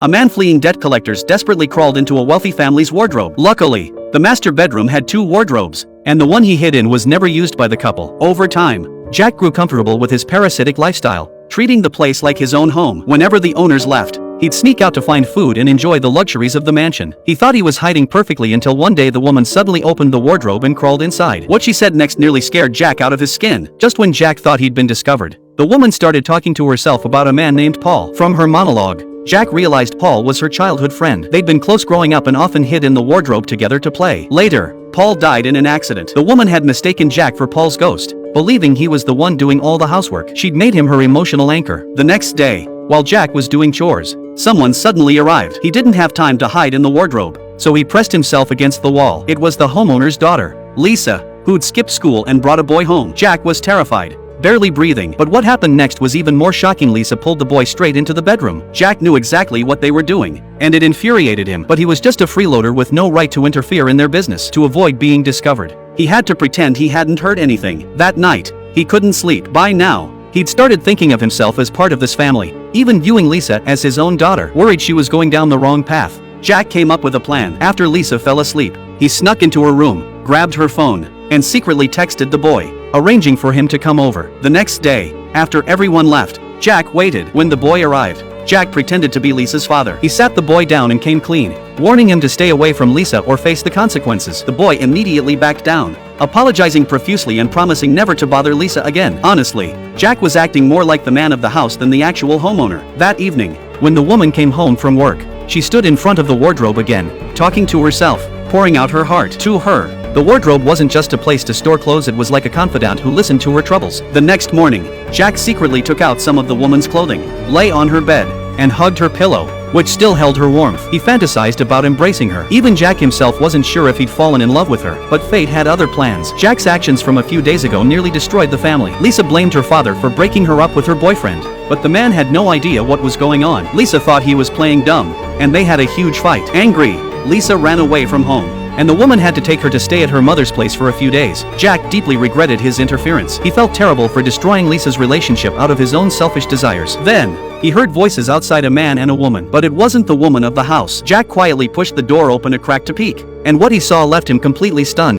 A man fleeing debt collectors desperately crawled into a wealthy family's wardrobe. Luckily, the master bedroom had 2 wardrobes, and the one he hid in was never used by the couple. Over time, Jack grew comfortable with his parasitic lifestyle, treating the place like his own home. Whenever the owners left, he'd sneak out to find food and enjoy the luxuries of the mansion. He thought he was hiding perfectly until one day the woman suddenly opened the wardrobe and crawled inside. What she said next nearly scared Jack out of his skin. Just when Jack thought he'd been discovered, the woman started talking to herself about a man named Paul. From her monologue, Jack realized Paul was her childhood friend. They'd been close growing up and often hid in the wardrobe together to play. Later, Paul died in an accident. The woman had mistaken Jack for Paul's ghost, believing he was the one doing all the housework. She'd made him her emotional anchor. The next day, while Jack was doing chores, someone suddenly arrived. He didn't have time to hide in the wardrobe, so he pressed himself against the wall. It was the homeowner's daughter, Lisa, who'd skipped school and brought a boy home. Jack was terrified, barely breathing. But what happened next was even more shocking. Lisa pulled the boy straight into the bedroom. Jack knew exactly what they were doing, and it infuriated him. But he was just a freeloader with no right to interfere in their business. To avoid being discovered, he had to pretend he hadn't heard anything. That night, he couldn't sleep. By now, he'd started thinking of himself as part of this family, even viewing Lisa as his own daughter. Worried she was going down the wrong path, Jack came up with a plan. After Lisa fell asleep, he snuck into her room, grabbed her phone, and secretly texted the boy, arranging for him to come over. The next day, after everyone left, Jack waited. When the boy arrived, Jack pretended to be Lisa's father. He sat the boy down and came clean, warning him to stay away from Lisa or face the consequences. The boy immediately backed down, apologizing profusely and promising never to bother Lisa again. Honestly, Jack was acting more like the man of the house than the actual homeowner. That evening, when the woman came home from work, she stood in front of the wardrobe again, talking to herself, pouring out her heart. To her, the wardrobe wasn't just a place to store clothes, it was like a confidant who listened to her troubles. The next morning, Jack secretly took out some of the woman's clothing, lay on her bed, and hugged her pillow, which still held her warmth. He fantasized about embracing her. Even Jack himself wasn't sure if he'd fallen in love with her, but fate had other plans. Jack's actions from a few days ago nearly destroyed the family. Lisa blamed her father for breaking her up with her boyfriend, but the man had no idea what was going on. Lisa thought he was playing dumb, and they had a huge fight. Angry, Lisa ran away from home, and the woman had to take her to stay at her mother's place for a few days. Jack deeply regretted his interference. He felt terrible for destroying Lisa's relationship out of his own selfish desires. Then, he heard voices outside, a man and a woman, but it wasn't the woman of the house. Jack quietly pushed the door open a crack to peek, and what he saw left him completely stunned.